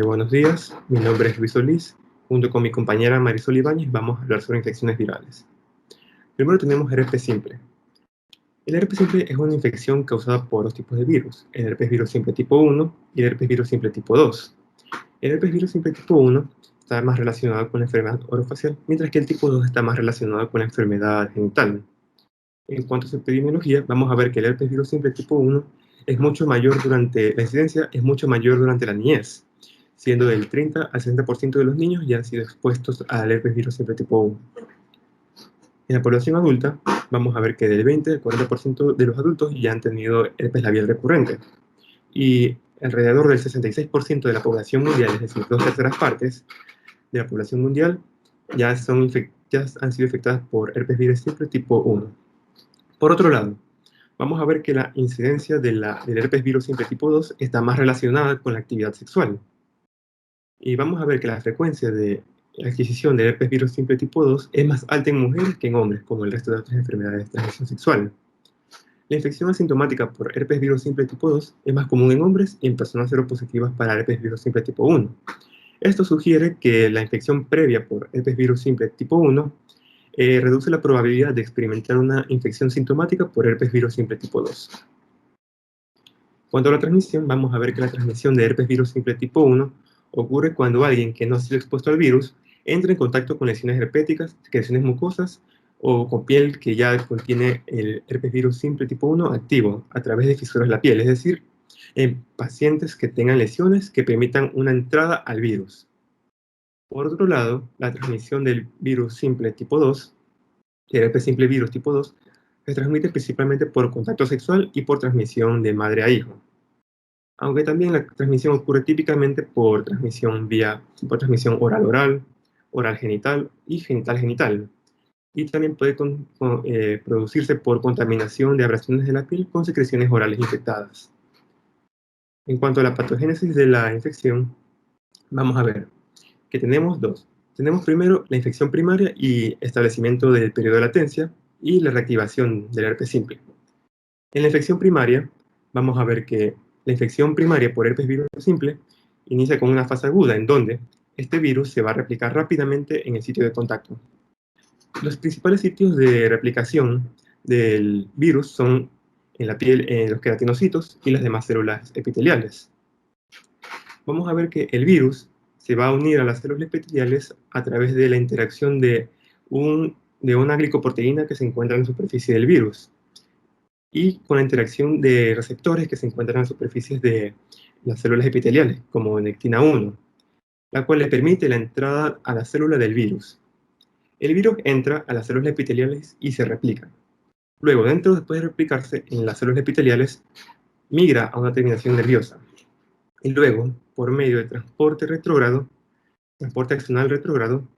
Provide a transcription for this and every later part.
Buenos días, mi nombre es Luis Solís. Junto con mi compañera Marisol Ibáñez vamos a hablar sobre infecciones virales. Primero tenemos herpes simple. El herpes simple es una infección causada por dos tipos de virus, el herpes virus simple tipo 1 y el herpes virus simple tipo 2. El herpes virus simple tipo 1 está más relacionado con la enfermedad orofacial, mientras que el tipo 2 está más relacionado con la enfermedad genital. En cuanto a su epidemiología, vamos a ver que el herpes virus simple tipo 1 es mucho mayor la incidencia es mucho mayor durante la niñez, siendo del 30 al 60% de los niños ya han sido expuestos al herpes virus simple tipo 1. En la población adulta, vamos a ver que del 20 al 40% de los adultos ya han tenido herpes labial recurrente, y alrededor del 66% de la población mundial, es decir, 2/3 de la población mundial, ya han sido infectadas por herpes virus simple tipo 1. Por otro lado, vamos a ver que la incidencia del herpes virus simple tipo 2 está más relacionada con la actividad sexual. Y vamos a ver que la frecuencia de adquisición del herpes virus simple tipo 2 es más alta en mujeres que en hombres, como el resto de otras enfermedades de transmisión sexual. La infección asintomática por herpes virus simple tipo 2 es más común en hombres y en personas seropositivas para herpes virus simple tipo 1. Esto sugiere que la infección previa por herpes virus simple tipo 1 reduce la probabilidad de experimentar una infección sintomática por herpes virus simple tipo 2. Cuanto a la transmisión, vamos a ver que la transmisión de herpes virus simple tipo 1 ocurre cuando alguien que no ha sido expuesto al virus entra en contacto con lesiones herpéticas, secreciones mucosas o con piel que ya contiene el herpes virus simple tipo 1 activo a través de fisuras de la piel, es decir, en pacientes que tengan lesiones que permitan una entrada al virus. Por otro lado, la transmisión del virus simple tipo 2, el herpes simple virus tipo 2, se transmite principalmente por contacto sexual y por transmisión de madre a hijo. Aunque también la transmisión ocurre típicamente por transmisión oral-oral, oral-genital y genital-genital. Y también puede producirse por contaminación de abrasiones de la piel con secreciones orales infectadas. En cuanto a la patogénesis de la infección, vamos a ver que tenemos dos. Tenemos primero la infección primaria y establecimiento del periodo de latencia y la reactivación del herpes simple. En la infección primaria, vamos a ver que la infección primaria por herpes virus simple inicia con una fase aguda en donde este virus se va a replicar rápidamente en el sitio de contacto. Los principales sitios de replicación del virus son en la piel, en los queratinocitos y las demás células epiteliales. Vamos a ver que el virus se va a unir a las células epiteliales a través de la interacción de una glicoproteína que se encuentra en la superficie del virus y con la interacción de receptores que se encuentran en las superficies de las células epiteliales, como nectina 1, la cual le permite la entrada a la célula del virus. El virus entra a las células epiteliales y se replica. Luego, después de replicarse en las células epiteliales, migra a una terminación nerviosa. Y luego, por medio de transporte axonal retrógrado,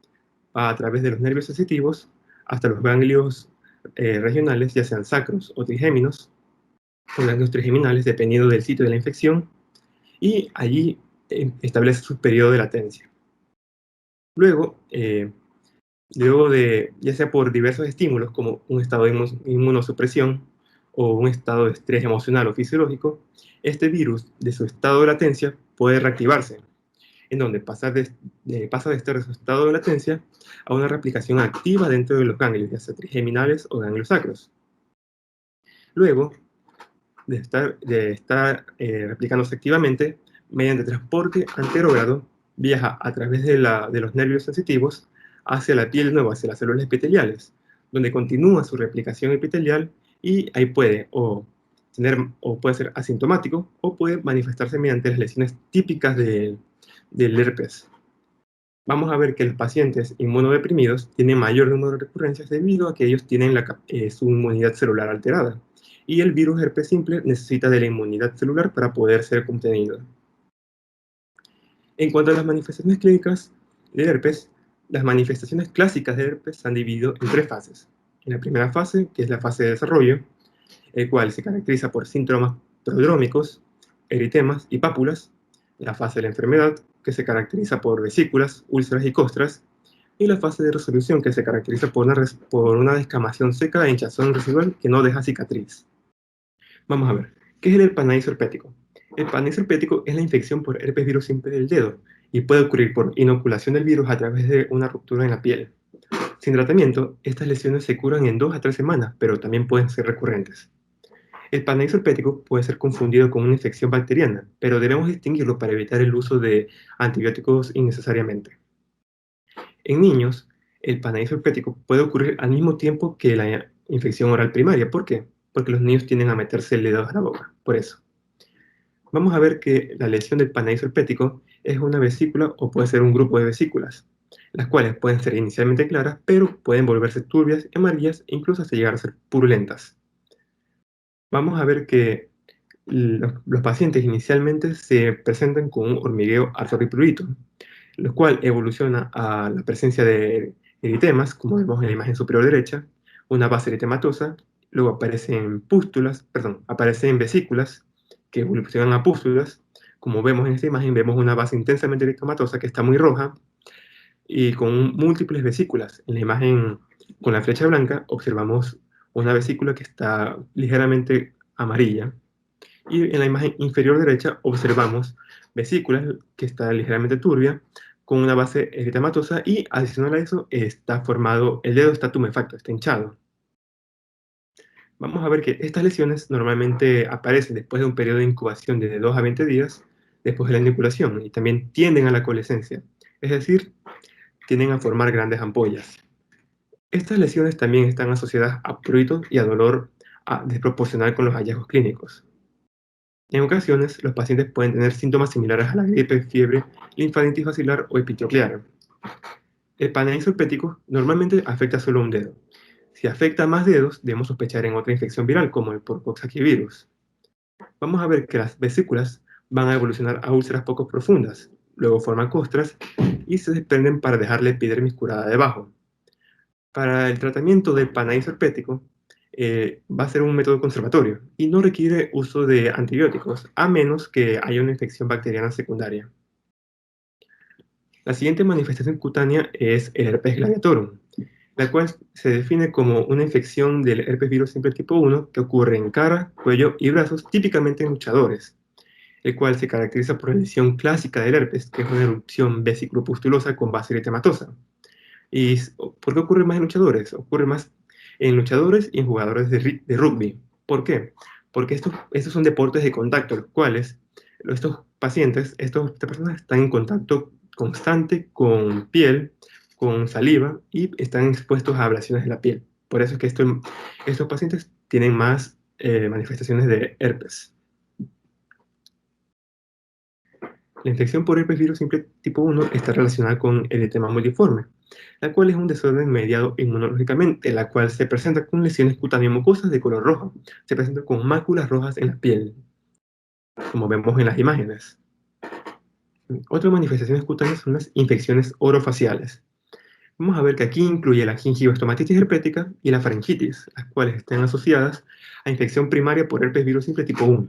a través de los nervios sensitivos, hasta los ganglios regionales, ya sean sacros o trigéminos, o ganglios trigeminales, dependiendo del sitio de la infección, y allí establece su periodo de latencia. Luego, ya sea por diversos estímulos, como un estado de inmunosupresión o un estado de estrés emocional o fisiológico, este virus, de su estado de latencia, puede reactivarse, en donde pasa de estar de su estado de latencia a una replicación activa dentro de los ganglios, ya sea trigeminales o ganglios sacros. Luego de estar replicándose activamente, mediante transporte anterógrado, viaja a través de los nervios sensitivos hacia la piel de nuevo, hacia las células epiteliales, donde continúa su replicación epitelial y ahí puede puede ser asintomático o puede manifestarse mediante las lesiones típicas del herpes. Vamos a ver que los pacientes inmunodeprimidos tienen mayor número de recurrencias debido a que ellos tienen su inmunidad celular alterada. Y el virus herpes simple necesita de la inmunidad celular para poder ser contenido. En cuanto a las manifestaciones clínicas del herpes, las manifestaciones clásicas del herpes se han dividido en 3 fases. En la primera fase, que es la fase de desarrollo, el cual se caracteriza por síntomas prodrómicos, eritemas y pápulas. La fase de la enfermedad, que se caracteriza por vesículas, úlceras y costras. Y la fase de resolución, que se caracteriza por una descamación seca e hinchazón residual que no deja cicatriz. Vamos a ver, ¿qué es el panaiso herpético? El panés herpético es la infección por herpes virus simple del dedo y puede ocurrir por inoculación del virus a través de una ruptura en la piel. Sin tratamiento, estas lesiones se curan en 2 a 3 semanas, pero también pueden ser recurrentes. El panés herpético puede ser confundido con una infección bacteriana, pero debemos distinguirlo para evitar el uso de antibióticos innecesariamente. En niños, el panés herpético puede ocurrir al mismo tiempo que la infección oral primaria. ¿Por qué? Porque los niños tienden a meterse el dedo a la boca, por eso. Vamos a ver que la lesión del panais herpético es una vesícula o puede ser un grupo de vesículas, las cuales pueden ser inicialmente claras, pero pueden volverse turbias, amarillas e incluso hasta llegar a ser purulentas. Vamos a ver que los pacientes inicialmente se presentan con un hormigueo arteriprurito, lo cual evoluciona a la presencia de eritemas, como vemos en la imagen superior derecha, una base eritematosa, luego aparecen pústulas, perdón, aparecen vesículas que evolucionan a pústulas, como vemos en esta imagen, vemos una base intensamente eritematosa que está muy roja y con múltiples vesículas. En la imagen con la flecha blanca observamos una vesícula que está ligeramente amarilla, y en la imagen inferior derecha observamos vesículas que está ligeramente turbia, con una base eritematosa, y adicional a eso está formado, el dedo está tumefacto, está hinchado. Vamos a ver que estas lesiones normalmente aparecen después de un periodo de incubación de 2 a 20 días después de la inoculación y también tienden a la coalescencia, es decir, tienden a formar grandes ampollas. Estas lesiones también están asociadas a prurito y a dolor desproporcional con los hallazgos clínicos. En ocasiones, los pacientes pueden tener síntomas similares a la gripe, fiebre, linfadenitis basilar o epitroclear. El panais herpético normalmente afecta solo un dedo. Si afecta a más dedos, debemos sospechar en otra infección viral, como el porcoxaquiovirus. Vamos a ver que las vesículas van a evolucionar a úlceras poco profundas, luego forman costras y se desprenden para dejar la epidermis curada debajo. Para el tratamiento del panais herpético, va a ser un método conservatorio y no requiere uso de antibióticos, a menos que haya una infección bacteriana secundaria. La siguiente manifestación cutánea es el herpes gladiatorum, la cual se define como una infección del herpes virus simple tipo 1 que ocurre en cara, cuello y brazos, típicamente en luchadores, el cual se caracteriza por la lesión clásica del herpes, que es una erupción vesiculopustulosa con base eritematosa. ¿Y por qué ocurre más en luchadores? Ocurre más en luchadores y en jugadores de rugby. ¿Por qué? Porque estos son deportes de contacto, los cuales estos pacientes, estas personas están en contacto constante con piel, con saliva y están expuestos a ablaciones de la piel. Por eso es que estos pacientes tienen más manifestaciones de herpes. La infección por herpes virus simple tipo 1 está relacionada con eritema multiforme, la cual es un desorden mediado inmunológicamente, la cual se presenta con lesiones cutáneas mucosas de color rojo. Se presenta con máculas rojas en la piel, como vemos en las imágenes. Otras manifestaciones cutáneas son las infecciones orofaciales. Vamos a ver que aquí incluye la gingivostomatitis herpética y la faringitis, las cuales están asociadas a infección primaria por herpes virus simple tipo 1.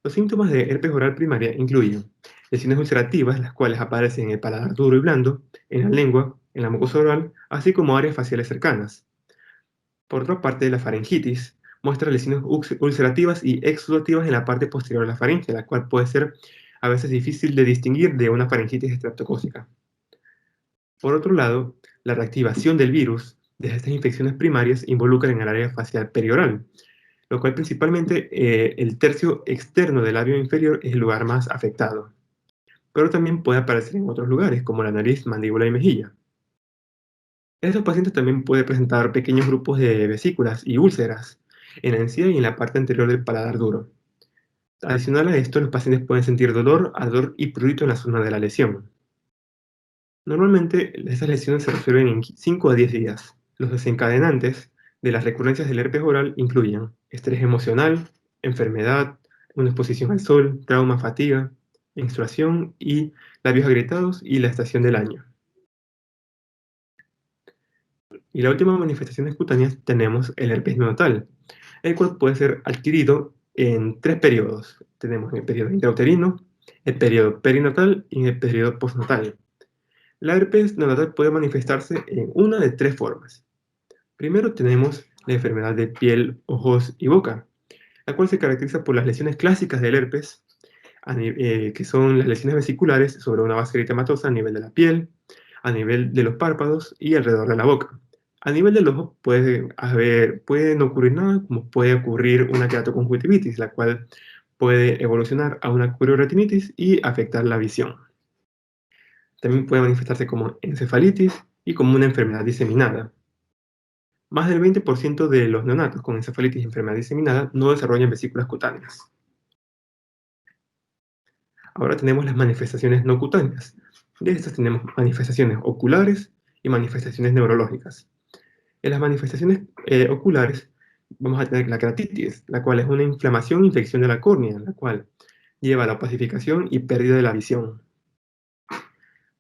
Los síntomas de herpes oral primaria incluyen lesiones ulcerativas, las cuales aparecen en el paladar duro y blando, en la lengua, en la mucosa oral, así como áreas faciales cercanas. Por otra parte, la faringitis muestra lesiones ulcerativas y exudativas en la parte posterior de la faringe, la cual puede ser a veces difícil de distinguir de una faringitis estreptocócica. Por otro lado, la reactivación del virus de estas infecciones primarias involucra en el área facial perioral, lo cual principalmente el tercio externo del labio inferior es el lugar más afectado, pero también puede aparecer en otros lugares, como la nariz, mandíbula y mejilla. Estos pacientes también pueden presentar pequeños grupos de vesículas y úlceras en la encía y en la parte anterior del paladar duro. Adicional a esto, los pacientes pueden sentir dolor, ardor y prurito en la zona de la lesión. Normalmente, estas lesiones se resuelven en 5 a 10 días. Los desencadenantes de las recurrencias del herpes oral incluyen estrés emocional, enfermedad, una exposición al sol, trauma, fatiga, menstruación y labios agrietados y la estación del año. Y la última manifestación cutánea tenemos el herpes neonatal, el cual puede ser adquirido en 3 periodos. Tenemos el periodo intrauterino, el periodo perinatal y el periodo postnatal. La herpes neonatal puede manifestarse en una de 3 formas. Primero tenemos la enfermedad de piel, ojos y boca, la cual se caracteriza por las lesiones clásicas del herpes, que son las lesiones vesiculares sobre una base eritematosa a nivel de la piel, a nivel de los párpados y alrededor de la boca. A nivel del ojo puede no ocurrir nada, como puede ocurrir una queratoconjuntivitis, la cual puede evolucionar a una coriretinitis y afectar la visión. También puede manifestarse como encefalitis y como una enfermedad diseminada. Más del 20% de los neonatos con encefalitis y enfermedad diseminada no desarrollan vesículas cutáneas. Ahora tenemos las manifestaciones no cutáneas. De estas tenemos manifestaciones oculares y manifestaciones neurológicas. En las manifestaciones oculares vamos a tener la keratitis, la cual es una inflamación e infección de la córnea, la cual lleva a la opacificación y pérdida de la visión.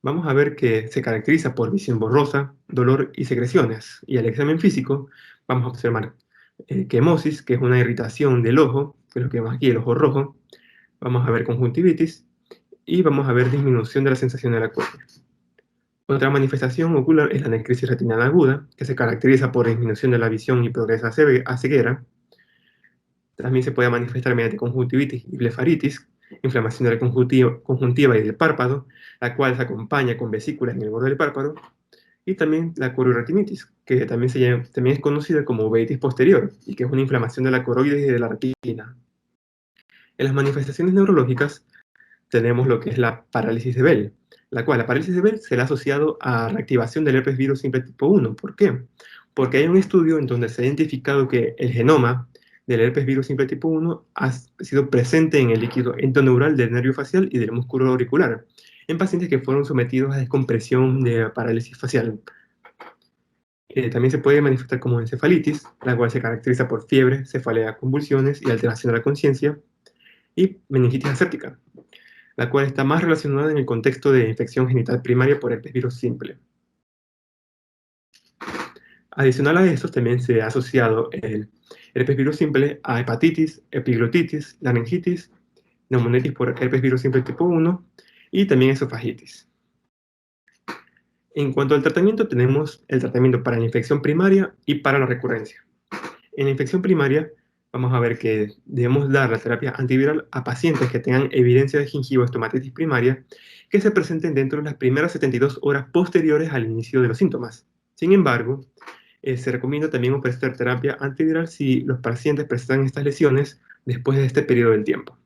Vamos a ver que se caracteriza por visión borrosa, dolor y secreciones. Y al examen físico vamos a observar quemosis, que es una irritación del ojo, que es lo que vemos aquí, el ojo rojo. Vamos a ver conjuntivitis y vamos a ver disminución de la sensación de la córnea. Otra manifestación ocular es la necrosis retinal aguda, que se caracteriza por disminución de la visión y progresa a ceguera. También se puede manifestar mediante conjuntivitis y blefaritis, inflamación de la conjuntiva y del párpado, la cual se acompaña con vesículas en el borde del párpado, y también la coriretinitis, que también es conocida como uveitis posterior, y que es una inflamación de la coroides y de la retina. En las manifestaciones neurológicas tenemos lo que es la parálisis de Bell, la cual la parálisis de Bell se le ha asociado a reactivación del herpes virus simple tipo 1. ¿Por qué? Porque hay un estudio en donde se ha identificado que el genoma del herpes virus simple tipo 1 ha sido presente en el líquido entoneural del nervio facial y del músculo auricular, en pacientes que fueron sometidos a descompresión de parálisis facial. También se puede manifestar como encefalitis, la cual se caracteriza por fiebre, cefalea, convulsiones y alteración de la conciencia, y meningitis aséptica, la cual está más relacionada en el contexto de infección genital primaria por herpes virus simple. Adicional a esto, también se ha asociado el herpes virus simple a hepatitis, epiglotitis, laringitis, neumonitis por herpes virus simple tipo 1 y también esofagitis. En cuanto al tratamiento, tenemos el tratamiento para la infección primaria y para la recurrencia. En la infección primaria, vamos a ver que debemos dar la terapia antiviral a pacientes que tengan evidencia de gingivoestomatitis primaria que se presenten dentro de las primeras 72 horas posteriores al inicio de los síntomas. Sin embargo, se recomienda también ofrecer terapia antiviral si los pacientes presentan estas lesiones después de este periodo del tiempo.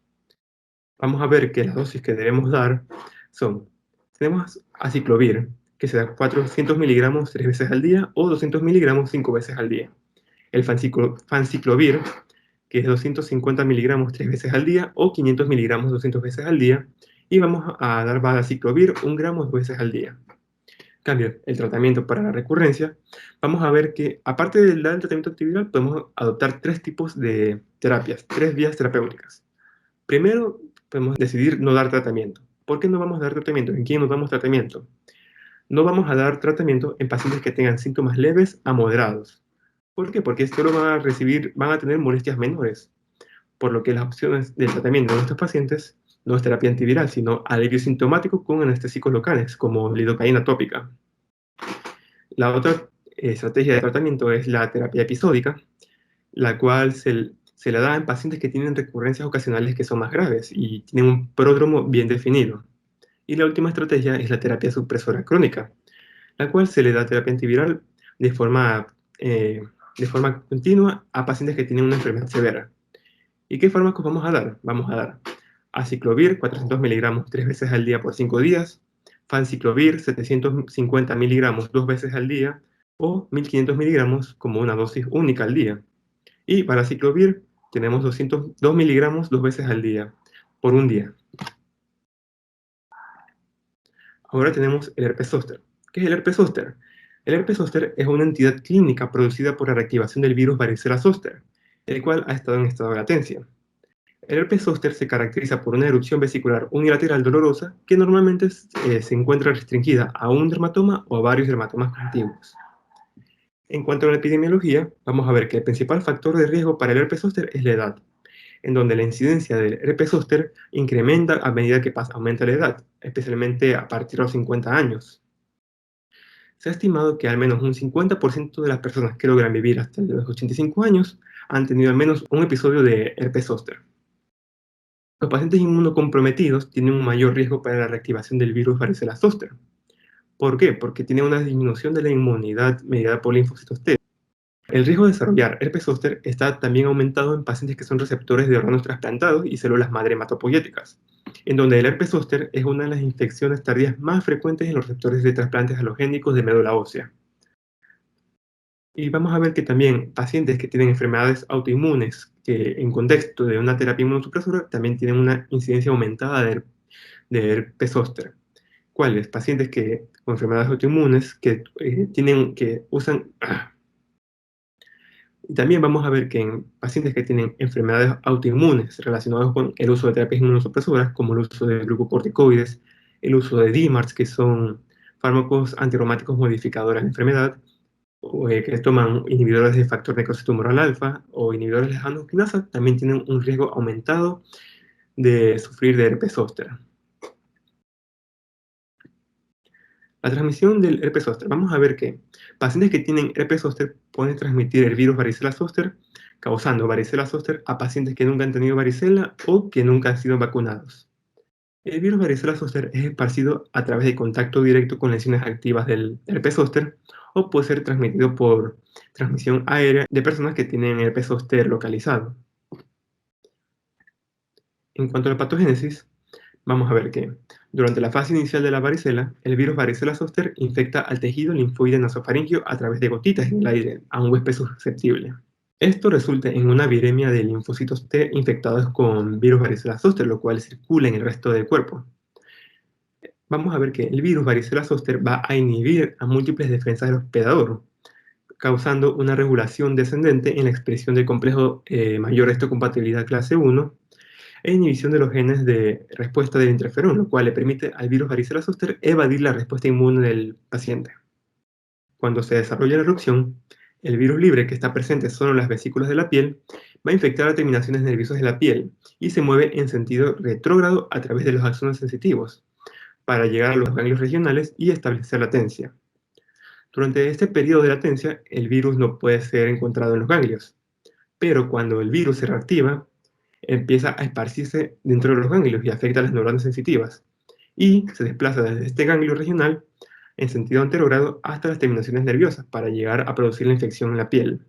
Vamos a ver que las dosis que debemos dar son, tenemos aciclovir, que se da 400 miligramos 3 veces al día o 200 miligramos 5 veces al día. El fanciclovir, que es 250 miligramos 3 veces al día o 500 miligramos 200 veces al día. Y vamos a dar valaciclovir 1 gramo 2 veces al día. Cambio, el tratamiento para la recurrencia, vamos a ver que aparte del tratamiento antiviral podemos adoptar 3 tipos de terapias, 3 vías terapéuticas. Primero, podemos decidir no dar tratamiento. ¿Por qué no vamos a dar tratamiento? ¿En quién nos damos tratamiento? No vamos a dar tratamiento en pacientes que tengan síntomas leves a moderados. ¿Por qué? Porque solo van a tener molestias menores, por lo que las opciones del tratamiento de estos pacientes no es terapia antiviral, sino alivio sintomático con anestésicos locales, como lidocaína tópica. La otra estrategia de tratamiento es la terapia episódica, la cual se la da en pacientes que tienen recurrencias ocasionales que son más graves y tienen un pródromo bien definido. Y la última estrategia es la terapia supresora crónica, la cual se le da terapia antiviral de forma continua a pacientes que tienen una enfermedad severa. ¿Y qué fármacos vamos a dar? Vamos a dar aciclovir 400 miligramos 3 veces al día por 5 días, fanciclovir 750 miligramos 2 veces al día o 1500 miligramos como una dosis única al día. Y para aciclovir tenemos 202 miligramos 2 veces al día por un día. Ahora tenemos el herpes zóster. ¿Qué es el herpes zóster? El herpes zóster es una entidad clínica producida por la reactivación del virus varicela zóster, el cual ha estado en estado de latencia. El herpes zóster se caracteriza por una erupción vesicular unilateral dolorosa que normalmente se encuentra restringida a un dermatoma o a varios dermatomas contiguos. En cuanto a la epidemiología, vamos a ver que el principal factor de riesgo para el herpes zóster es la edad, en donde la incidencia del herpes zóster incrementa a medida que aumenta la edad, especialmente a partir de los 50 años. Se ha estimado que al menos un 50% de las personas que logran vivir hasta los 85 años han tenido al menos un episodio de herpes zóster. Los pacientes inmunocomprometidos tienen un mayor riesgo para la reactivación del virus varicela zoster. ¿Por qué? Porque tienen una disminución de la inmunidad mediada por linfocitos T. El riesgo de desarrollar herpes zóster está también aumentado en pacientes que son receptores de órganos trasplantados y células madre hematopoyéticas, en donde el herpes zóster es una de las infecciones tardías más frecuentes en los receptores de trasplantes halogénicos de médula ósea. Y vamos a ver que también pacientes que tienen enfermedades autoinmunes, que en contexto de una terapia inmunosupresora, también tienen una incidencia aumentada de herpes zóster. ¿Cuáles? Pacientes con enfermedades autoinmunes que usan. Y también vamos a ver que en pacientes que tienen enfermedades autoinmunes relacionadas con el uso de terapias inmunosupresoras, como el uso de glucocorticoides, el uso de DMARDs, que son fármacos antirreumáticos modificadores de la enfermedad, o que toman inhibidores de factor necrosis tumoral alfa o inhibidores de angiosquinasa, también tienen un riesgo aumentado de sufrir de herpes zóster. La transmisión del herpes zóster. Vamos a ver que pacientes que tienen herpes zóster pueden transmitir el virus varicela zóster, causando varicela zóster a pacientes que nunca han tenido varicela o que nunca han sido vacunados. El virus varicela zóster es esparcido a través de contacto directo con lesiones activas del herpes zóster o puede ser transmitido por transmisión aérea de personas que tienen herpes zóster localizado. En cuanto a la patogénesis, vamos a ver que durante la fase inicial de la varicela, el virus varicela zoster infecta al tejido linfoide nasofaringeo a través de gotitas en el aire a un huésped susceptible. Esto resulta en una viremia de linfocitos T infectados con virus varicela zoster, lo cual circula en el resto del cuerpo. Vamos a ver que el virus varicela zoster va a inhibir a múltiples defensas del hospedador, causando una regulación descendente en la expresión del complejo mayor histocompatibilidad clase 1 e inhibición de los genes de respuesta del interferón, lo cual le permite al virus varicela zoster evadir la respuesta inmune del paciente. Cuando se desarrolla la erupción, el virus libre que está presente solo en las vesículas de la piel va a infectar a terminaciones nerviosas de la piel y se mueve en sentido retrógrado a través de los axones sensitivos para llegar a los ganglios regionales y establecer latencia. Durante este periodo de latencia, el virus no puede ser encontrado en los ganglios, pero cuando el virus se reactiva, empieza a esparcirse dentro de los ganglios y afecta a las neuronas sensitivas, y se desplaza desde este ganglio regional en sentido anterogrado hasta las terminaciones nerviosas para llegar a producir la infección en la piel.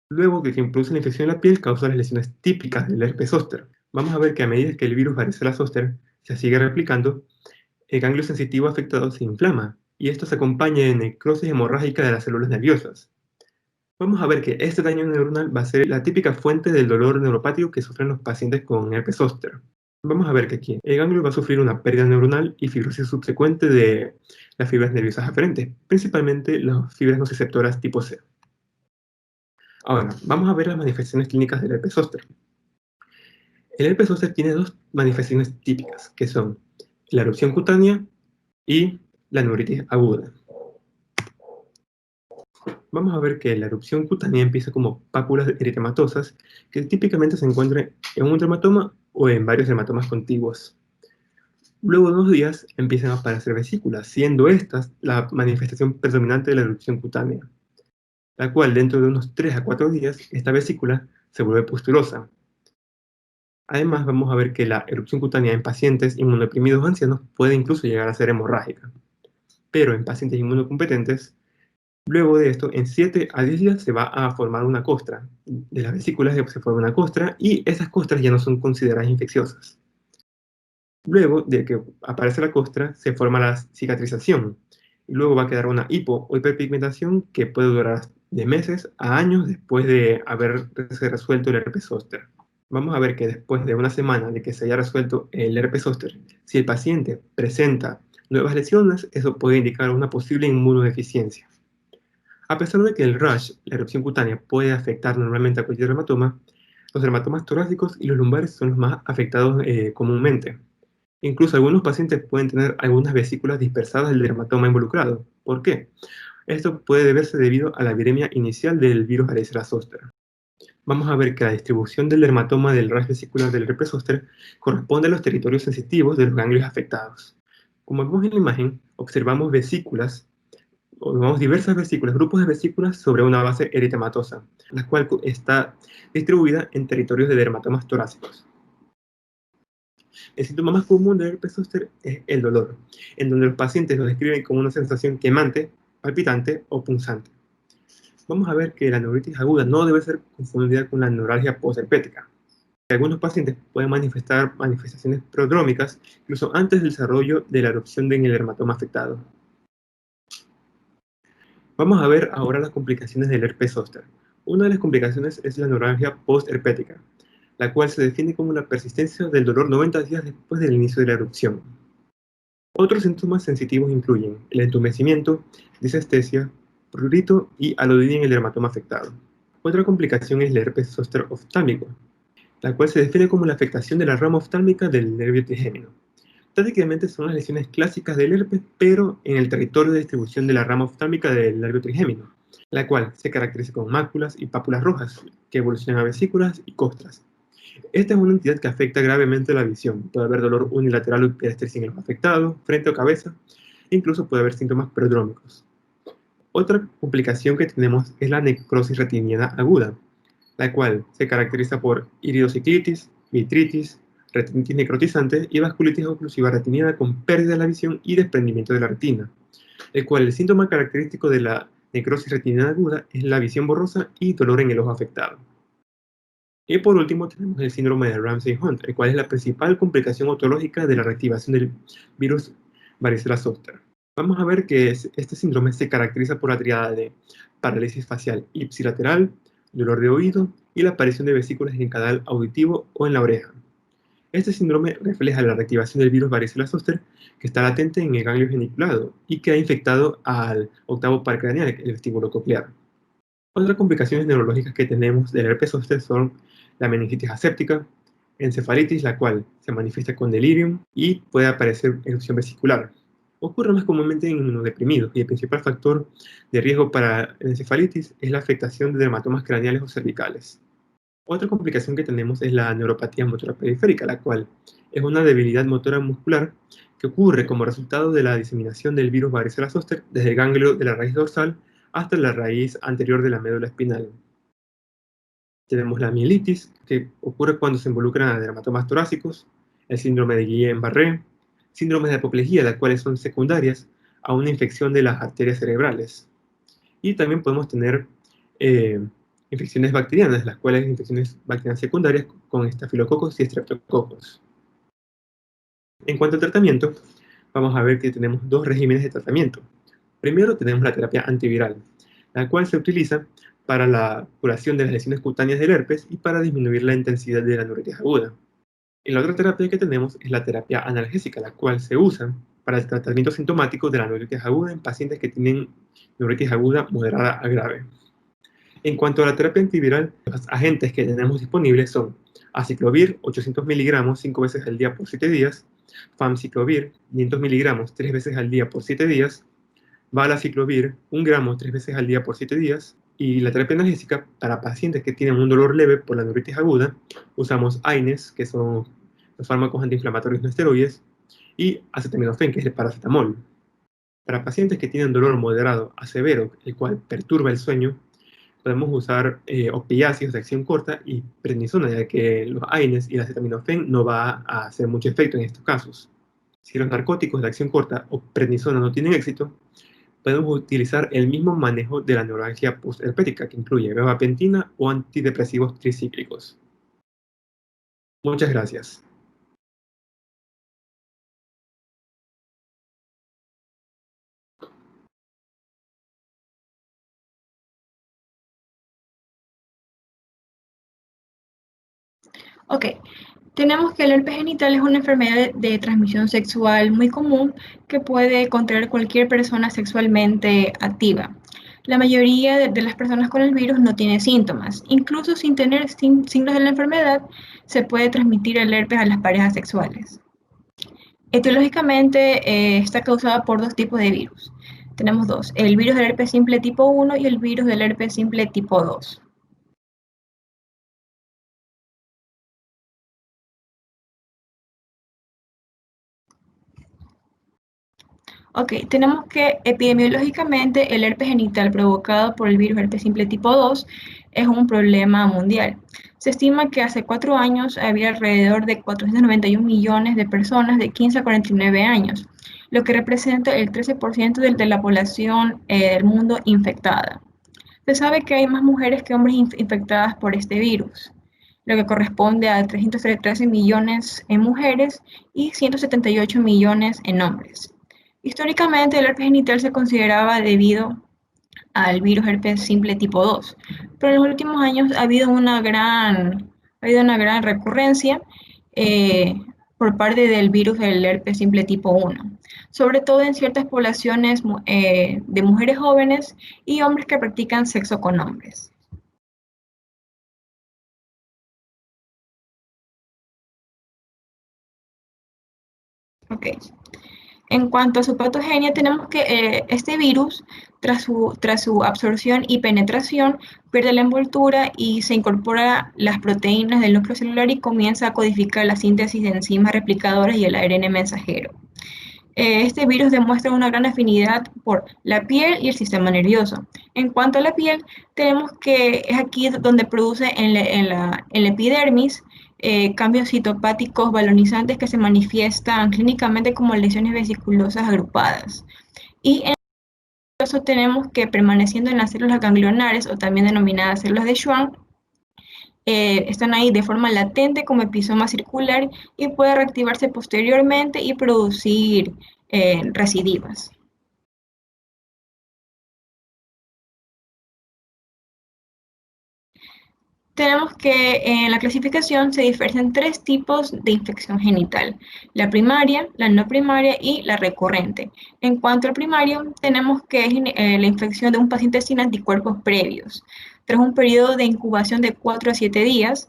Luego que quien produce la infección en la piel causa las lesiones típicas del herpes zóster. Vamos a ver que a medida que el virus varicela zóster se sigue replicando, el ganglio sensitivo afectado se inflama, y esto se acompaña de necrosis hemorrágica de las células nerviosas. Vamos a ver que este daño neuronal va a ser la típica fuente del dolor neuropático que sufren los pacientes con herpes zóster. Vamos a ver que aquí el ganglio va a sufrir una pérdida neuronal y fibrosis subsecuente de las fibras nerviosas aferentes, principalmente las fibras nociceptoras tipo C. Ahora, vamos a ver las manifestaciones clínicas del herpes zóster. El herpes zóster tiene dos manifestaciones típicas, que son la erupción cutánea y la neuritis aguda. Vamos a ver que la erupción cutánea empieza como pápulas eritematosas que típicamente se encuentran en un dermatoma o en varios dermatomas contiguos. Luego de unos días empiezan a aparecer vesículas, siendo estas la manifestación predominante de la erupción cutánea, la cual dentro de unos 3 a 4 días esta vesícula se vuelve pustulosa. Además, vamos a ver que la erupción cutánea en pacientes inmunodeprimidos o ancianos puede incluso llegar a ser hemorrágica, pero en pacientes inmunocompetentes, luego de esto, en 7 a 10 días se va a formar una costra. De las vesículas se forma una costra y esas costras ya no son consideradas infecciosas. Luego de que aparece la costra, se forma la cicatrización. Y luego va a quedar una hipo o hiperpigmentación que puede durar de meses a años después de haberse resuelto el herpes zóster. Vamos a ver que después de una semana de que se haya resuelto el herpes zóster, si el paciente presenta nuevas lesiones, eso puede indicar una posible inmunodeficiencia. A pesar de que el rash, la erupción cutánea, puede afectar normalmente a cualquier dermatoma, los dermatomas torácicos y los lumbares son los más afectados comúnmente. Incluso algunos pacientes pueden tener algunas vesículas dispersadas del dermatoma involucrado. ¿Por qué? Esto puede deberse debido a la viremia inicial del virus varicela zoster. Vamos a ver que la distribución del dermatoma del rash vesicular del herpes zóster corresponde a los territorios sensitivos de los ganglios afectados. Como vemos en la imagen, observamos diversas vesículas, grupos de vesículas sobre una base eritematosa, la cual está distribuida en territorios de dermatomas torácicos. El síntoma más común del herpes zóster es el dolor, en donde los pacientes lo describen como una sensación quemante, palpitante o punzante. Vamos a ver que la neuritis aguda no debe ser confundida con la neuralgia postherpética. Algunos pacientes pueden manifestar manifestaciones prodrómicas incluso antes del desarrollo de la erupción en el dermatoma afectado. Vamos a ver ahora las complicaciones del herpes zóster. Una de las complicaciones es la neuralgia postherpética, la cual se define como la persistencia del dolor 90 días después del inicio de la erupción. Otros síntomas sensitivos incluyen el entumecimiento, disestesia, prurito y alodinia en el dermatoma afectado. Otra complicación es el herpes zóster oftálmico, la cual se define como la afectación de la rama oftálmica del nervio trigémino. Prácticamente son las lesiones clásicas del herpes, pero en el territorio de distribución de la rama oftálmica del nervio trigémino, la cual se caracteriza con máculas y pápulas rojas, que evolucionan a vesículas y costras. Esta es una entidad que afecta gravemente la visión. Puede haber dolor unilateral o pedestre en el ojo afectado, frente o cabeza, e incluso puede haber síntomas prodrómicos. Otra complicación que tenemos es la necrosis retiniana aguda, la cual se caracteriza por iridociclitis, vitritis, retinitis necrotizante y vasculitis oclusiva retiniana con pérdida de la visión y desprendimiento de la retina, el cual el síntoma característico de la necrosis retiniana aguda es la visión borrosa y dolor en el ojo afectado. Y por último tenemos el síndrome de Ramsay-Hunt, el cual es la principal complicación otológica de la reactivación del virus varicela zoster. Vamos a ver que este síndrome se caracteriza por la triada de parálisis facial ipsilateral, dolor de oído y la aparición de vesículas en el canal auditivo o en la oreja. Este síndrome refleja la reactivación del virus varicela zoster que está latente en el ganglio geniculado y que ha infectado al octavo par craneal, el vestíbulo coclear. Otras complicaciones neurológicas que tenemos del herpes zóster son la meningitis aséptica, encefalitis, la cual se manifiesta con delirium y puede aparecer erupción vesicular. Ocurre más comúnmente en inmunodeprimidos y el principal factor de riesgo para la encefalitis es la afectación de dermatomas craneales o cervicales. Otra complicación que tenemos es la neuropatía motora periférica, la cual es una debilidad motora muscular que ocurre como resultado de la diseminación del virus varicela zoster desde el ganglio de la raíz dorsal hasta la raíz anterior de la médula espinal. Tenemos la mielitis, que ocurre cuando se involucran dermatomas torácicos, el síndrome de Guillain-Barré, síndromes de apoplejía, las cuales son secundarias a una infección de las arterias cerebrales. Y también podemos tener eh, infecciones bacterianas, las cuales infecciones bacterianas secundarias con estafilococos y estreptococos. En cuanto al tratamiento, vamos a ver que tenemos dos regímenes de tratamiento. Primero tenemos la terapia antiviral, la cual se utiliza para la curación de las lesiones cutáneas del herpes y para disminuir la intensidad de la neuritis aguda. Y la otra terapia que tenemos es la terapia analgésica, la cual se usa para el tratamiento sintomático de la neuritis aguda en pacientes que tienen neuritis aguda moderada a grave. En cuanto a la terapia antiviral, los agentes que tenemos disponibles son aciclovir 800 miligramos 5 veces al día por 7 días, famciclovir 500 miligramos 3 veces al día por 7 días, valaciclovir 1 gramo 3 veces al día por 7 días, y la terapia analgésica para pacientes que tienen un dolor leve por la neuritis aguda, usamos AINES, que son los fármacos antiinflamatorios no esteroides, y acetaminofén, que es el paracetamol. Para pacientes que tienen dolor moderado a severo, el cual perturba el sueño, podemos usar opiáceos de acción corta y prednisona, ya que los AINES y el acetaminofén no va a hacer mucho efecto en estos casos. Si los narcóticos de acción corta o prednisona no tienen éxito, podemos utilizar el mismo manejo de la neuralgia postherpética, que incluye gabapentina o antidepresivos tricíclicos. Muchas gracias. Ok, tenemos que el herpes genital es una enfermedad de transmisión sexual muy común que puede contraer cualquier persona sexualmente activa. La mayoría de las personas con el virus no tiene síntomas. Incluso sin tener signos de la enfermedad, se puede transmitir el herpes a las parejas sexuales. Etiológicamente está causada por dos tipos de virus. Tenemos dos, el virus del herpes simple tipo 1 y el virus del herpes simple tipo 2. Ok, tenemos que epidemiológicamente el herpes genital provocado por el virus herpes simple tipo 2 es un problema mundial. Se estima que hace 4 años había alrededor de 491 millones de personas de 15 a 49 años, lo que representa el 13% de la población del mundo infectada. Se sabe que hay más mujeres que hombres infectadas por este virus, lo que corresponde a 313 millones en mujeres y 178 millones en hombres. Históricamente, el herpes genital se consideraba debido al virus herpes simple tipo 2, pero en los últimos años ha habido una gran recurrencia eh, por parte del virus del herpes simple tipo 1, sobre todo en ciertas poblaciones de mujeres jóvenes y hombres que practican sexo con hombres. Okay. En cuanto a su patogenia, tenemos que este virus, tras su absorción y penetración, pierde la envoltura y se incorpora a las proteínas del núcleo celular y comienza a codificar la síntesis de enzimas replicadoras y el ARN mensajero. Este virus demuestra una gran afinidad por la piel y el sistema nervioso. En cuanto a la piel, tenemos que es aquí donde produce en la epidermis cambios citopáticos balonizantes que se manifiestan clínicamente como lesiones vesiculosas agrupadas. Y en el caso tenemos que permaneciendo en las células ganglionares o también denominadas células de Schwann, están ahí de forma latente como episoma circular y puede reactivarse posteriormente y producir recidivas. Tenemos que en la clasificación se diferencian tres tipos de infección genital: la primaria, la no primaria y la recurrente. En cuanto al primario, tenemos que es la infección de un paciente sin anticuerpos previos. Tras un periodo de incubación de 4 a 7 días,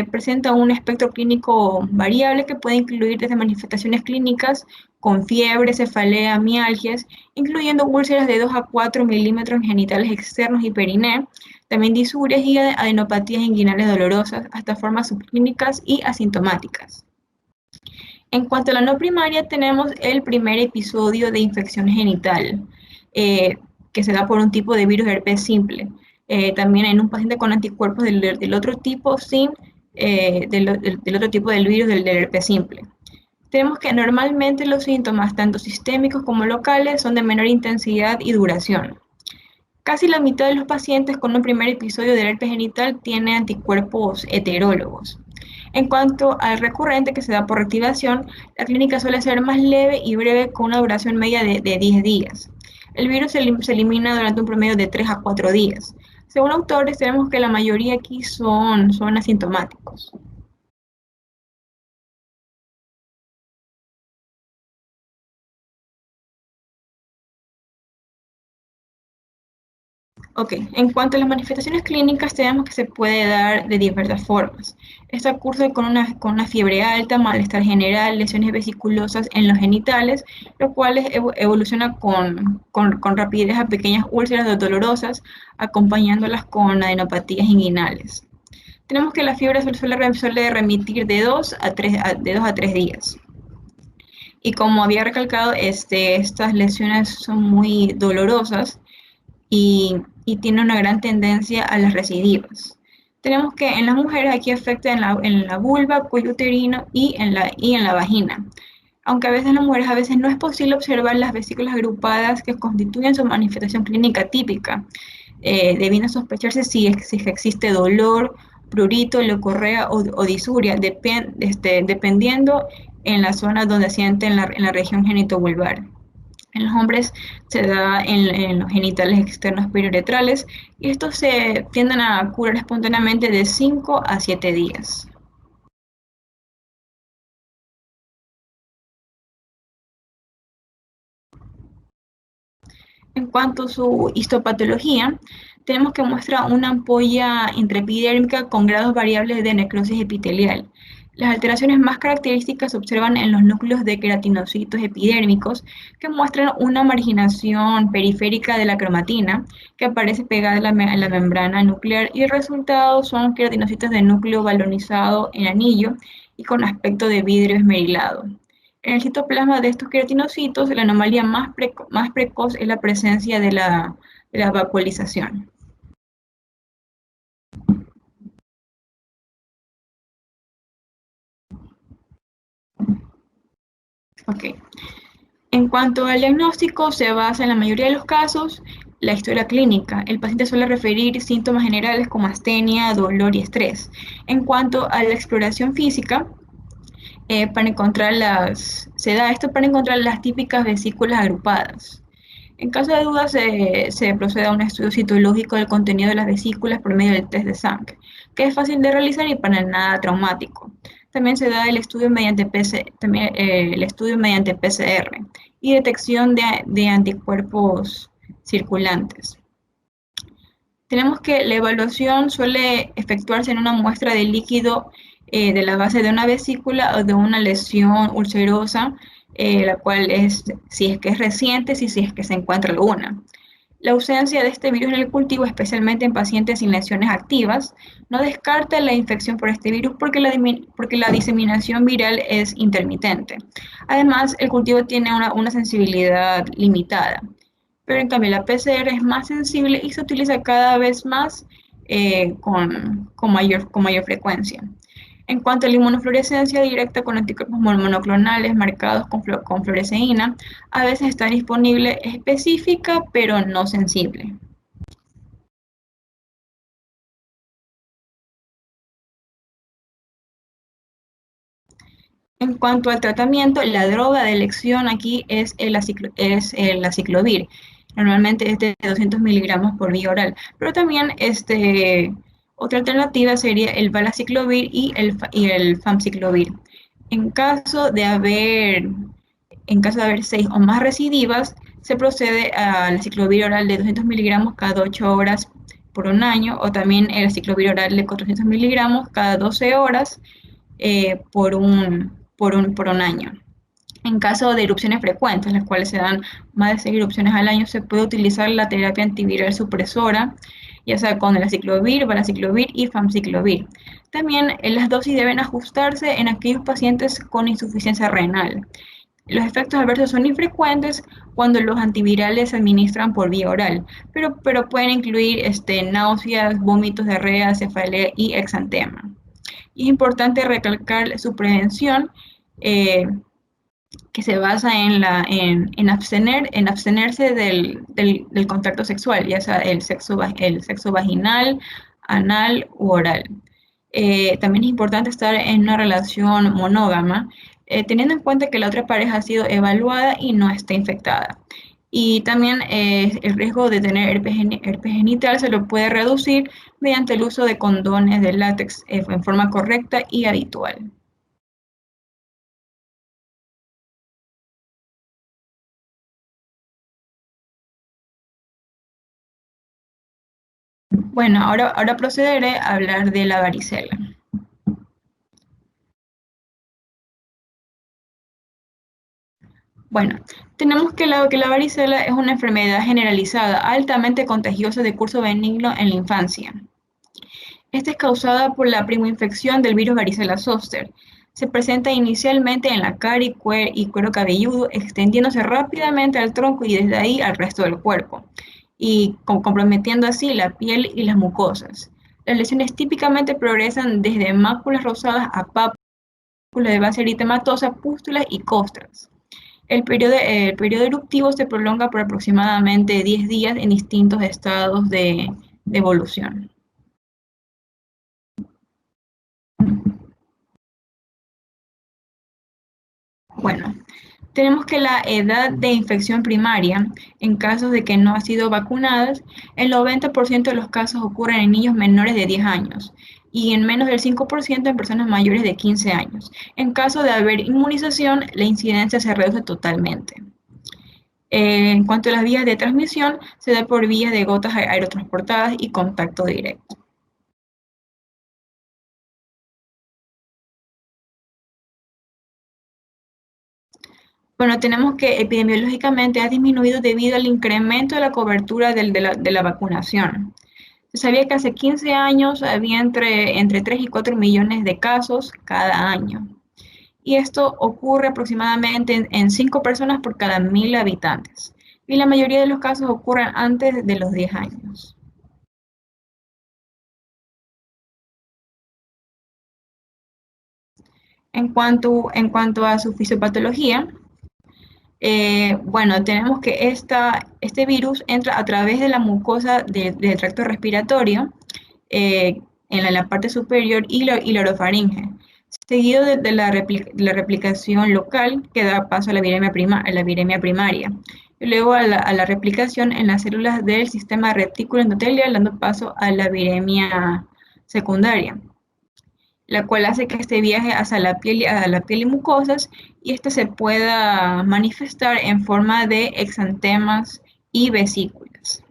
presenta un espectro clínico variable que puede incluir desde manifestaciones clínicas con fiebre, cefalea, mialgias, incluyendo úlceras de 2 a 4 milímetros en genitales externos y periné, también disurias y adenopatías inguinales dolorosas, hasta formas subclínicas y asintomáticas. En cuanto a la no primaria, tenemos el primer episodio de infección genital, eh, que se da por un tipo de virus herpes simple. También en un paciente con anticuerpos del otro tipo, del otro tipo del virus del herpes simple. Tenemos que normalmente los síntomas, tanto sistémicos como locales, son de menor intensidad y duración. Casi la mitad de los pacientes con un primer episodio del herpes genital tiene anticuerpos heterólogos. En cuanto al recurrente, que se da por reactivación, la clínica suele ser más leve y breve con una duración media de 10 días. El virus se elimina durante un promedio de 3 a 4 días. Según autores, tenemos que la mayoría aquí son asintomáticos. Ok, en cuanto a las manifestaciones clínicas, tenemos que se puede dar de diversas formas. Esta cursa con una fiebre alta, malestar general, lesiones vesiculosas en los genitales, lo cual evoluciona con rapidez a pequeñas úlceras dolorosas, acompañándolas con adenopatías inguinales. Tenemos que la fiebre suele remitir de 2 a 3 días. Y como había recalcado, estas lesiones son muy dolorosas y tiene una gran tendencia a las recidivas. Tenemos que en las mujeres aquí afecta en la vulva, cuello uterino y en la vagina. Aunque a veces en las mujeres a veces no es posible observar las vesículas agrupadas que constituyen su manifestación clínica típica, debiendo sospecharse si existe dolor, prurito, leucorrea o disuria, dependiendo en la zona donde siente en la región genitovulvar. En los hombres se da en los genitales externos periuretrales y estos se tienden a curar espontáneamente de 5 a 7 días. En cuanto a su histopatología, tenemos que muestra una ampolla intraepidérmica con grados variables de necrosis epitelial. Las alteraciones más características se observan en los núcleos de queratinocitos epidérmicos, que muestran una marginación periférica de la cromatina que aparece pegada a la membrana nuclear, y el resultado son queratinocitos de núcleo balonizado en anillo y con aspecto de vidrio esmerilado. En el citoplasma de estos queratinocitos, la anomalía más precoz es la presencia de la vacuolización. Ok. En cuanto al diagnóstico, se basa en la mayoría de los casos la historia clínica. El paciente suele referir síntomas generales como astenia, dolor y estrés. En cuanto a la exploración física, se da esto para encontrar las típicas vesículas agrupadas. En caso de duda, se procede a un estudio citológico del contenido de las vesículas por medio del test de sangre, que es fácil de realizar y para nada traumático. También se da el estudio mediante, el estudio mediante PCR y detección de anticuerpos circulantes. Tenemos que la evaluación suele efectuarse en una muestra de líquido de la base de una vesícula o de una lesión ulcerosa, la cual es si es que es reciente, si es que se encuentra alguna. La ausencia de este virus en el cultivo, especialmente en pacientes sin lesiones activas, no descarta la infección por este virus porque la diseminación viral es intermitente. Además, el cultivo tiene una sensibilidad limitada, pero en cambio la PCR es más sensible y se utiliza cada vez más con mayor frecuencia. En cuanto a la inmunofluorescencia directa con anticuerpos monoclonales marcados con fluoresceína, a veces está disponible específica pero no sensible. En cuanto al tratamiento, la droga de elección aquí es el aciclovir. Normalmente es de 200 miligramos por vía oral, pero también otra alternativa sería el valaciclovir y el famciclovir. En caso de haber, en caso de haber 6 o más recidivas, se procede al aciclovir oral de 200 miligramos cada 8 horas por un año, o también el aciclovir oral de 400 miligramos cada 12 horas por un año. En caso de erupciones frecuentes, las cuales se dan más de 6 erupciones al año, se puede utilizar la terapia antiviral supresora, ya sea con el aciclovir, valaciclovir y famciclovir. También las dosis deben ajustarse en aquellos pacientes con insuficiencia renal. Los efectos adversos son infrecuentes cuando los antivirales se administran por vía oral, pero pueden incluir náuseas, vómitos, diarrea, cefalea y exantema. Y es importante recalcar su prevención, eh, que se basa en abstenerse del contacto sexual, ya sea el sexo vaginal, anal u oral. También es importante estar en una relación monógama, teniendo en cuenta que la otra pareja ha sido evaluada y no está infectada. Y también el riesgo de tener herpes genital se lo puede reducir mediante el uso de condones de látex en forma correcta y habitual. Bueno, ahora procederé a hablar de la varicela. Bueno, tenemos que la varicela es una enfermedad generalizada, altamente contagiosa de curso benigno en la infancia. Esta es causada por la primoinfección del virus varicela zoster. Se presenta inicialmente en la cara y cuero cabelludo, extendiéndose rápidamente al tronco y desde ahí al resto del cuerpo, y comprometiendo así la piel y las mucosas. Las lesiones típicamente progresan desde máculas rosadas a pápulas de base eritematosa, pústulas y costras. El periodo eruptivo se prolonga por aproximadamente 10 días en distintos estados de evolución. Bueno, tenemos que la edad de infección primaria, en casos de que no ha sido vacunadas, el 90% de los casos ocurren en niños menores de 10 años y en menos del 5% en personas mayores de 15 años. En caso de haber inmunización, la incidencia se reduce totalmente. En cuanto a las vías de transmisión, se da por vías de gotas aerotransportadas y contacto directo. Bueno, tenemos que epidemiológicamente ha disminuido debido al incremento de la cobertura de la vacunación. Se sabía que hace 15 años había entre 3 y 4 millones de casos cada año. y esto ocurre aproximadamente en 5 personas por cada 1000 habitantes. Y la mayoría de los casos ocurren antes de los 10 años. En cuanto a su fisiopatología, bueno, tenemos que este virus entra a través de la mucosa del tracto respiratorio, en la parte superior y la orofaringe, seguido de la replicación local que da paso a a la viremia primaria, y luego a la replicación en las células del sistema retículo endotelial, dando paso a la viremia secundaria, la cual hace que este viaje hacia a la piel y mucosas, y este se pueda manifestar en forma de exantemas y vesículas.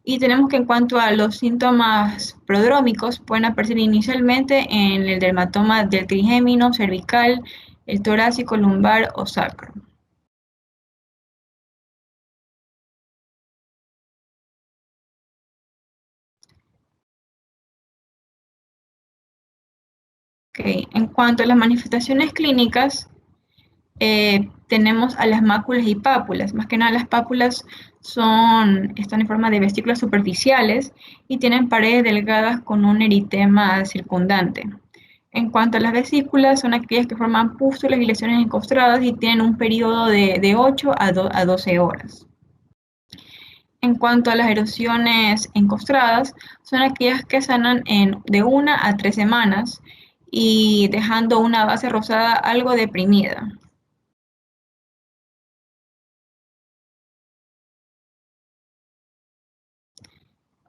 Y tenemos que en cuanto a los síntomas prodrómicos, pueden aparecer inicialmente en el dermatoma del trigémino, cervical, el torácico, lumbar o sacro. Okay. En cuanto a las manifestaciones clínicas, tenemos a las máculas y pápulas. Más que nada, las pápulas están en forma de vesículas superficiales y tienen paredes delgadas con un eritema circundante. En cuanto a las vesículas, son aquellas que forman pústulas y lesiones encostradas y tienen un periodo de 8 a 12 horas. En cuanto a las erosiones encostradas, son aquellas que sanan de 1 a 3 semanas y dejando una base rosada algo deprimida.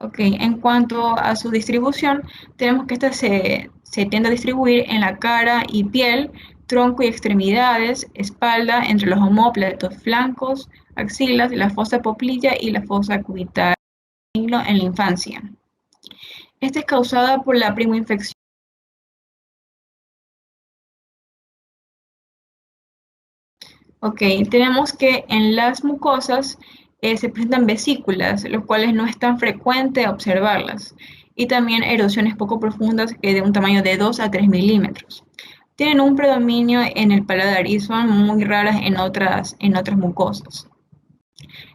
Ok, en cuanto a su distribución, tenemos que esta se tiende a distribuir en la cara y piel, tronco y extremidades, espalda, entre los omóplatos, flancos, axilas, la fosa poplilla y la fosa cubital en la infancia. Esta es causada por la primoinfección. Ok, tenemos que en las mucosas se presentan vesículas, los cuales no es tan frecuente observarlas, y también erosiones poco profundas de un tamaño de 2 a 3 milímetros. Tienen un predominio en el paladar y son muy raras en otras mucosas.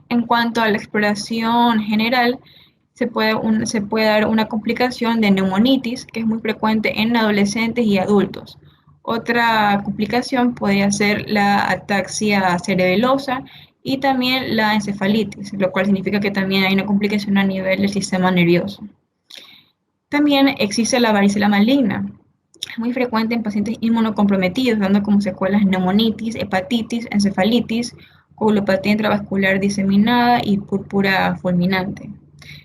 En cuanto a la exploración general, se puede dar una complicación de neumonitis, que es muy frecuente en adolescentes y adultos. Otra complicación podría ser la ataxia cerebelosa y también la encefalitis, lo cual significa que también hay una complicación a nivel del sistema nervioso. También existe la varicela maligna, muy frecuente en pacientes inmunocomprometidos, dando como secuelas neumonitis, hepatitis, encefalitis, coagulopatía intravascular diseminada y púrpura fulminante.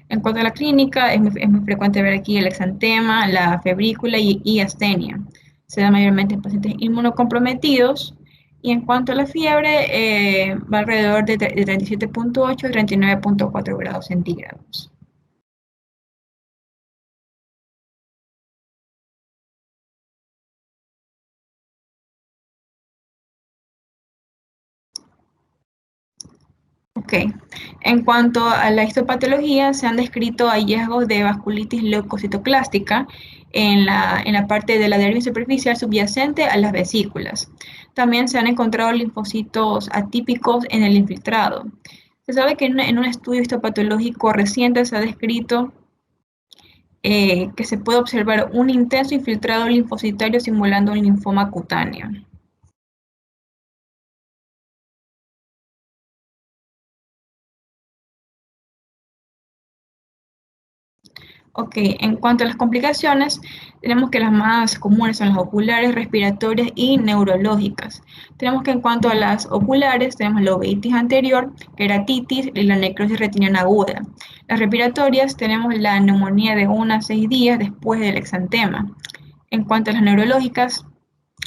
En cuanto a la clínica, es muy frecuente ver aquí el exantema, la febrícula y astenia. Se da mayormente en pacientes inmunocomprometidos. Y en cuanto a la fiebre, va alrededor de 37,8 a 39,4 grados centígrados. Ok. En cuanto a la histopatología, se han descrito hallazgos de vasculitis leucocitoclástica en la parte de la dermis superficial subyacente a las vesículas. También se han encontrado linfocitos atípicos en el infiltrado. Se sabe que en un estudio histopatológico reciente se ha descrito que se puede observar un intenso infiltrado linfocitario simulando un linfoma cutáneo. Ok, en cuanto a las complicaciones, tenemos que las más comunes son las oculares, respiratorias y neurológicas. Tenemos que en cuanto a las oculares, tenemos la uveitis anterior, keratitis y la necrosis retiniana aguda. Las respiratorias, tenemos la neumonía de 1 a 6 días después del exantema. En cuanto a las neurológicas,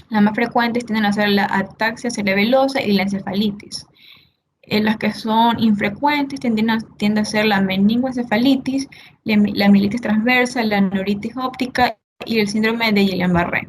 las más frecuentes tienden a ser la ataxia cerebelosa y la encefalitis. Las que son infrecuentes tienden a ser la meningoencefalitis, la mielitis transversa, la neuritis óptica y el síndrome de Guillain-Barré.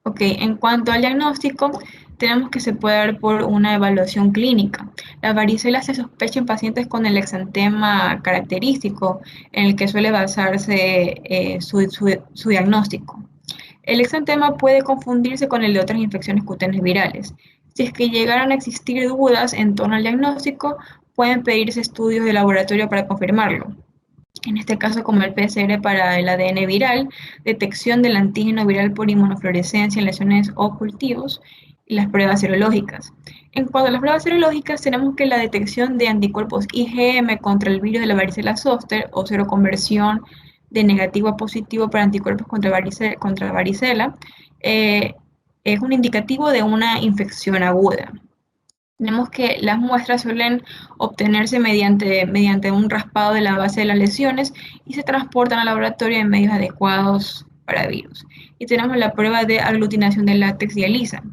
Ok, en cuanto al diagnóstico, tenemos que se puede dar por una evaluación clínica. La varicela se sospecha en pacientes con el exantema característico, en el que suele basarse su diagnóstico. El exantema puede confundirse con el de otras infecciones cutáneas virales. Si es que llegaran a existir dudas en torno al diagnóstico, pueden pedirse estudios de laboratorio para confirmarlo. En este caso, como el PCR para el ADN viral, detección del antígeno viral por inmunofluorescencia en lesiones o cultivos, y las pruebas serológicas. En cuanto a las pruebas serológicas, tenemos que la detección de anticuerpos IgM contra el virus de la varicela zoster o seroconversión de negativo a positivo para anticuerpos contra varicela, es un indicativo de una infección aguda. Tenemos que las muestras suelen obtenerse mediante un raspado de la base de las lesiones y se transportan al laboratorio en medios adecuados para virus. Y tenemos la prueba de aglutinación de látex y ELISA,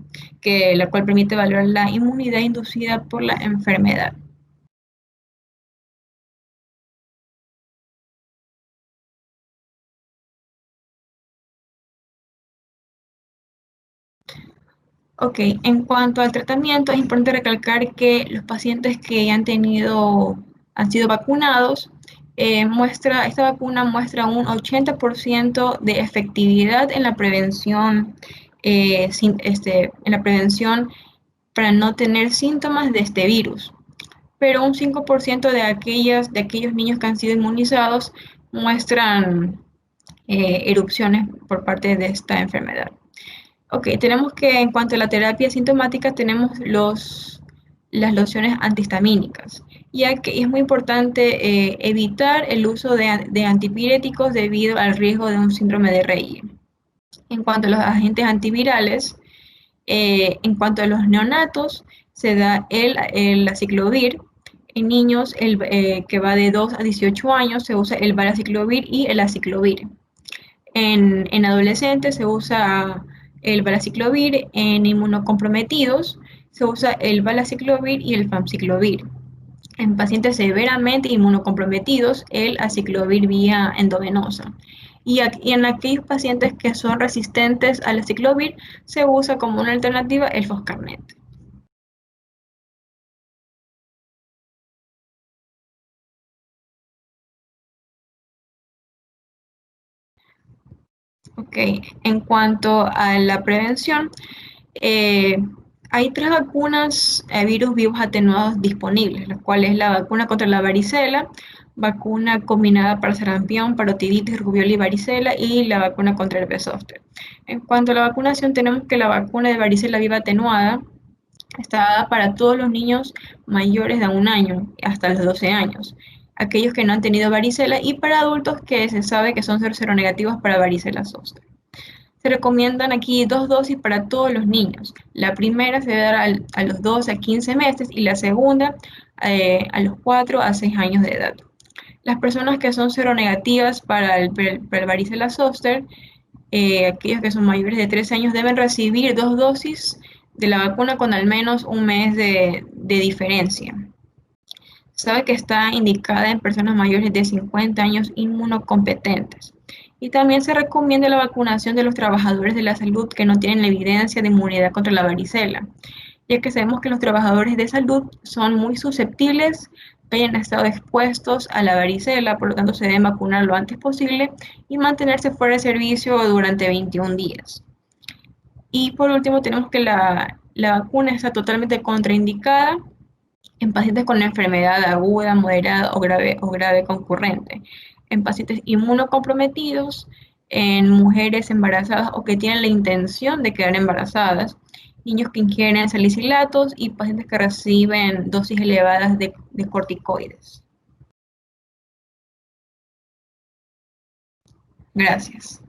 la cual permite evaluar la inmunidad inducida por la enfermedad. Ok, en cuanto al tratamiento, es importante recalcar que los pacientes que han sido vacunados, esta vacuna muestra un 80% de efectividad en la prevención, para no tener síntomas de este virus. Pero un 5% de aquellos niños que han sido inmunizados muestran erupciones por parte de esta enfermedad. Ok, tenemos que en cuanto a la terapia sintomática tenemos las lociones antihistamínicas, ya que es muy importante evitar el uso de antipiréticos debido al riesgo de un síndrome de Reye. En cuanto a los agentes antivirales, en cuanto a los neonatos, se da el aciclovir. En niños, que va de 2 a 18 años, se usa el valaciclovir y el aciclovir. En adolescentes se usa el valaciclovir, en inmunocomprometidos se usa el valaciclovir y el famciclovir. En pacientes severamente inmunocomprometidos, el aciclovir vía endovenosa. Y en aquellos pacientes que son resistentes al aciclovir, se usa como una alternativa el foscarnet. Ok, en cuanto a la prevención, eh, hay 3 vacunas virus vivos atenuados disponibles, las cuales es la vacuna contra la varicela, vacuna combinada para sarampión, parotiditis, rubiola y varicela y la vacuna contra el herpes zóster. En cuanto a la vacunación, tenemos que la vacuna de varicela viva atenuada está dada para todos los niños mayores de 1 año hasta los 12 años, aquellos que no han tenido varicela y para adultos que se sabe que son seronegativos para varicela zóster. Se recomiendan aquí 2 dosis para todos los niños. La primera se debe dar a los 12 a 15 meses y la segunda a los 4 a 6 años de edad. Las personas que son seronegativas para el varicela zoster, aquellos que son mayores de 13 años, deben recibir 2 dosis de la vacuna con al menos un mes de diferencia. Sabe que está indicada en personas mayores de 50 años inmunocompetentes. Y también se recomienda la vacunación de los trabajadores de la salud que no tienen la evidencia de inmunidad contra la varicela, ya que sabemos que los trabajadores de salud son muy susceptibles, que hayan estado expuestos a la varicela, por lo tanto se deben vacunar lo antes posible y mantenerse fuera de servicio durante 21 días. Y por último tenemos que la vacuna está totalmente contraindicada en pacientes con enfermedad aguda, moderada o grave concurrente, en pacientes inmunocomprometidos, en mujeres embarazadas o que tienen la intención de quedar embarazadas, niños que ingieren salicilatos y pacientes que reciben dosis elevadas de corticoides. Gracias.